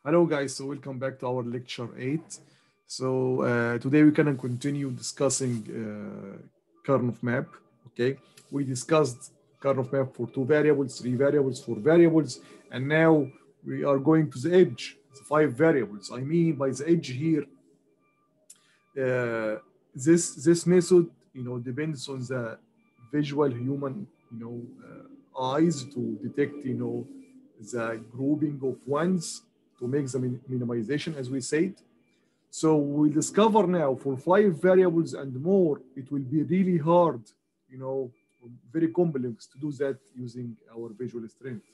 Hello guys, so welcome back to our lecture 8. So today we can continue discussing Karnaugh map. Okay, we discussed Karnaugh map for 2 variables, 3 variables, 4 variables, and now we are going to the edge, the 5 variables. I mean by the edge here, this method depends on the visual human eyes to detect the grouping of ones to make the minimization, as we said. So we discover now for 5 variables and more, it will be really hard, very complex to do that using our visual strength.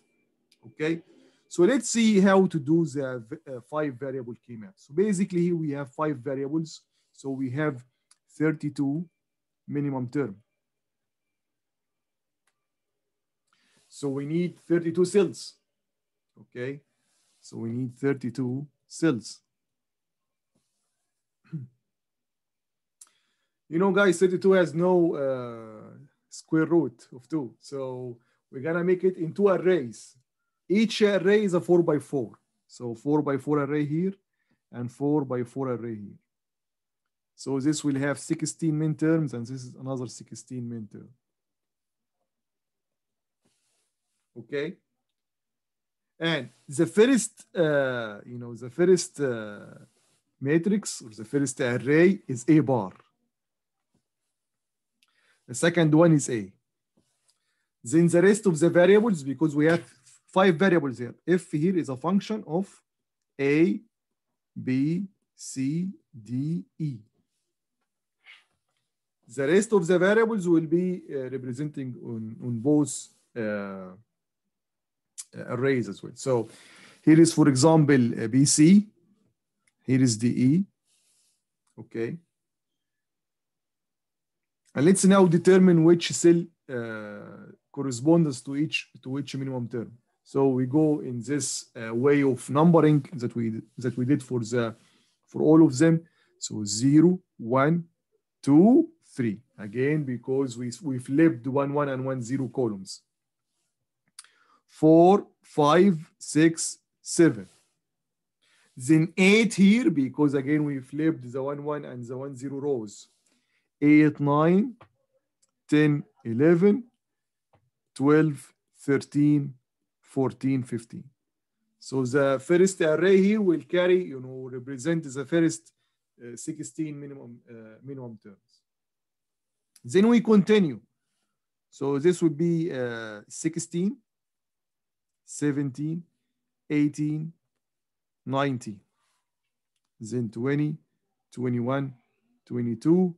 Okay, so let's see how to do the 5 variable key map. So basically here we have 5 variables. So we have 32 minimum term. So we need 32 cells. Okay, so we need 32 cells. Guys, 32 has no square root of 2. So we're gonna make it into arrays. Each array is a 4x4. So 4x4 array here and 4x4 array here. So this will have 16 min terms, and this is another 16 min term. Okay. And the first, the first matrix or the first array is A bar. The second one is A. Then the rest of the variables, because we have 5 variables here. F here is a function of A, B, C, D, E. The rest of the variables will be representing on both arrays as well. So here is, for example, BC. Here is DE. Okay. And let's now determine which cell corresponds to each minimum term. So we go in this way of numbering that we did for all of them. So 0, 1, 2, 3. Again, because we flipped 1, 1 and 1, 0 columns. 4, 5, 6, 7. Then 8 here, because again we flipped the 1, 1 and the 1, 0 rows. 8, 9, 10, 11, 12, 13, 14, 15. So the first array here will carry, represent the first 16 minimum terms. Then we continue. So this would be 16, 17, 18, 19. Then 20, 21, 22,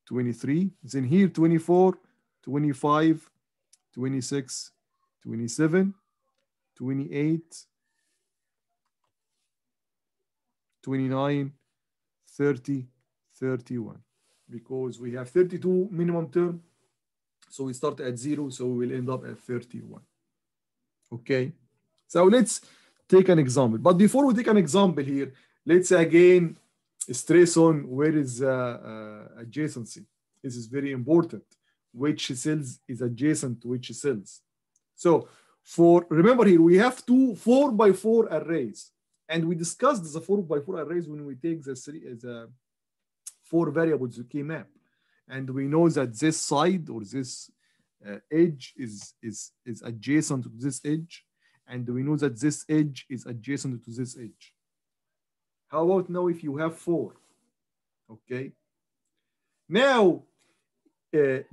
23. Then here 24, 25, 26, 27, 28, 29, 30, 31. Because we have 32 minimum term. So we start at 0, so we will end up at 31. Okay. So let's take an example. But before we take an example here, let's again stress on where is adjacency. This is very important. Which cells is adjacent to which cells. So remember here, we have 2 4x4 arrays. And we discussed the 4x4 arrays when we take the 4 variables key map. And we know that this side or this edge is adjacent to this edge. And we know that this edge is adjacent to this edge. How about now if you have 4? Okay. Now,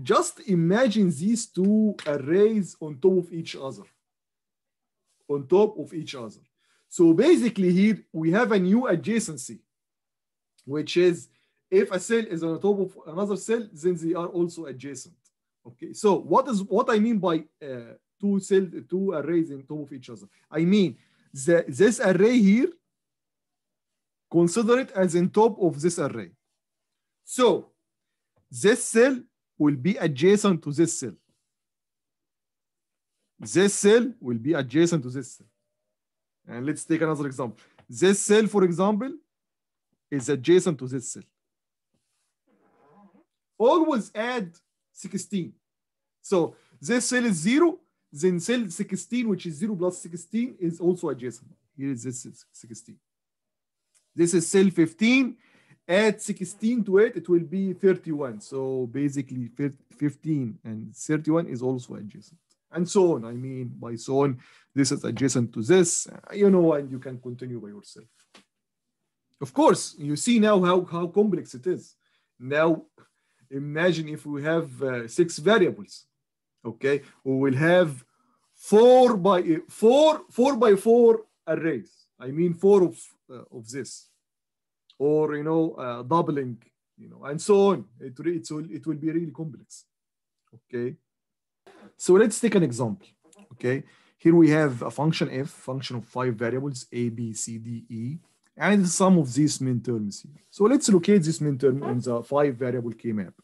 just imagine these 2 arrays on top of each other. On top of each other. So basically here, we have a new adjacency, which is if a cell is on top of another cell, then they are also adjacent. Okay, so what I mean by 2 arrays on top of each other? I mean, this array here, consider it as on top of this array. So this cell will be adjacent to this cell. This cell will be adjacent to this cell. And let's take another example. This cell, for example, is adjacent to this cell. Always add 16. So this cell is 0, then cell 16, which is 0 plus 16, is also adjacent. Here is this 16. This is cell 15. Add 16 to it, it will be 31. So basically 15 and 31 is also adjacent. And so on. I mean, by so on, this is adjacent to this, you know, and you can continue by yourself. Of course, you see now how complex it is. Now, imagine if we have 6 variables, okay? We will have 4 by 4 arrays. I mean, 4 of this, or you know, doubling, you know, and so on. It will be really complex, okay? So let's take an example, okay? Here we have a function f, function of 5 variables, a, b, c, d, e, and the sum of these min terms here. So let's locate this min term on the 5 variable K map.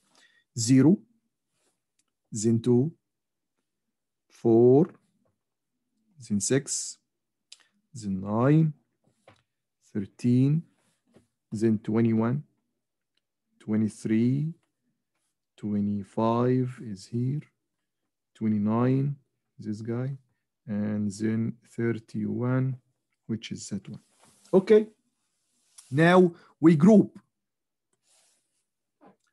0, then 2, 4, then 6, then 9, 13, then 21, 23, 25 is here, 29, this guy, and then 31, which is that one. Okay. Now we group.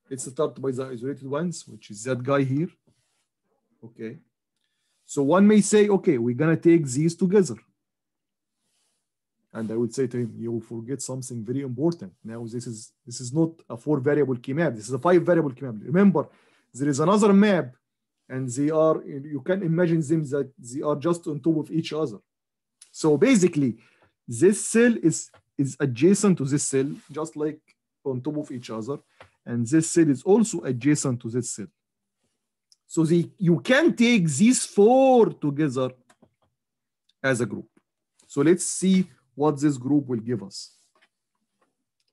Let's start by the isolated ones, which is that guy here. Okay. So one may say, okay, we're gonna take these together. And I would say to him, you will forget something very important. Now this is not a 4 variable key map. This is a 5 variable key map. Remember, there is another map, and they are, you can imagine them that they are just on top of each other. So basically, this cell is adjacent to this cell, just like on top of each other. And this cell is also adjacent to this cell. So you can take these 4 together as a group. So let's see what this group will give us.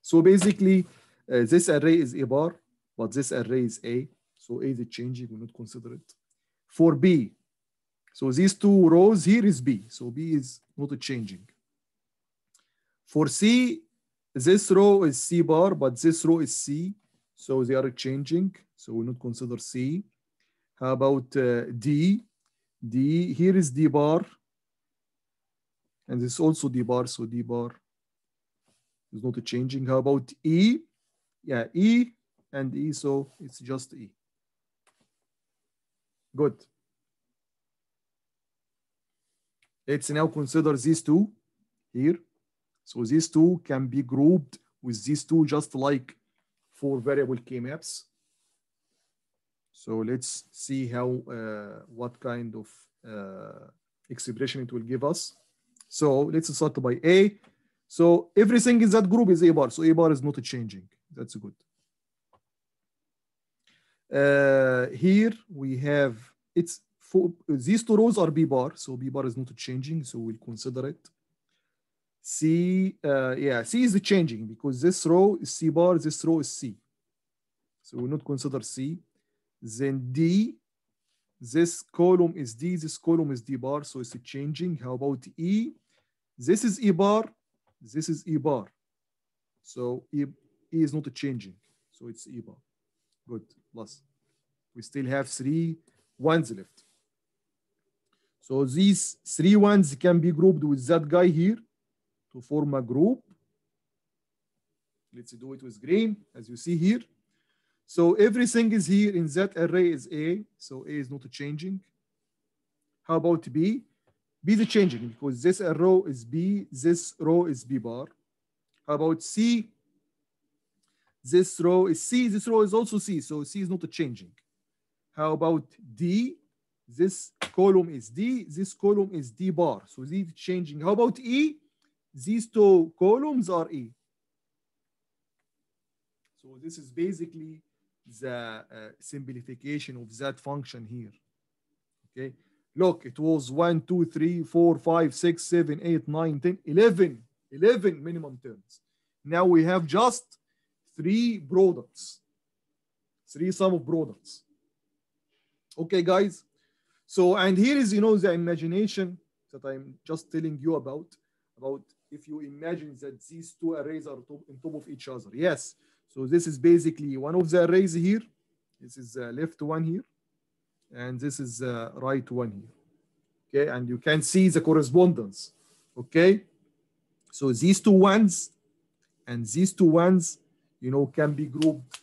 So basically, this array is A bar, but this array is A. So A is changing, we'll not consider it. For B, so these 2 rows here is B. So B is not changing. For C, this row is C bar, but this row is C. So they are changing. So we'll not consider C. How about D? D, here is D bar. And this is also D bar, so D bar is not changing. How about E? Yeah, E and E, so it's just E. Good. Let's now consider these 2 here. So these 2 can be grouped with these 2, just like 4 variable K maps. So let's see how, what kind of expression it will give us. So let's start by A. So everything in that group is A bar. So A bar is not changing. That's good. Here we have, it's for these 2 rows are B bar. So B bar is not changing. So we'll consider it. C, yeah, C is changing because this row is C bar, this row is C. So we'll not consider C. Then D, this column is D, this column is D bar, so it's changing. How about E? This is E bar, this is E bar. So E is not changing, so it's E bar. Good, plus. We still have 3 ones left. So these 3 ones can be grouped with that guy here to form a group. Let's do it with green, as you see here. So everything is here in that array is A, so A is not changing. How about B? B is changing because this row is B, this row is B bar. How about C? This row is C, this row is also C, so C is not changing. How about D? This column is D, this column is D bar, so this is changing. How about E? These 2 columns are E. So this is basically the simplification of that function here. Okay, look, it was 1, 2, 3, 4, 5, 6, 7, 8, 9, 10, 11 minimum terms. Now we have just 3 products, 3 sum of products. Okay, guys. So, and here is, you know, the imagination that I'm just telling you about if you imagine that these 2 arrays are on top of each other. Yes. So this is basically one of the arrays here. This is the left one here. And this is the right one here. Okay, and you can see the correspondence. Okay. So these 2 ones and these two ones, you know, can be grouped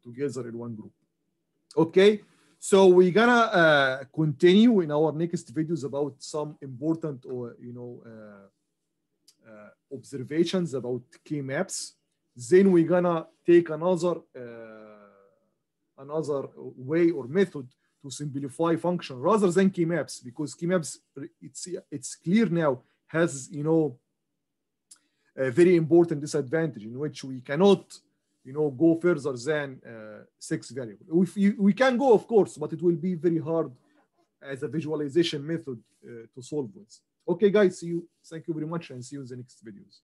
together in one group. Okay, so we're gonna continue in our next videos about some important or observations about key maps. Then we're gonna take another way or method to simplify function rather than key maps, because key maps, it's clear now, has, you know, a very important disadvantage in which we cannot, you know, go further than 6 variables. We can go, of course, but it will be very hard as a visualization method to solve with. Okay, guys, see you. Thank you very much, and see you in the next videos.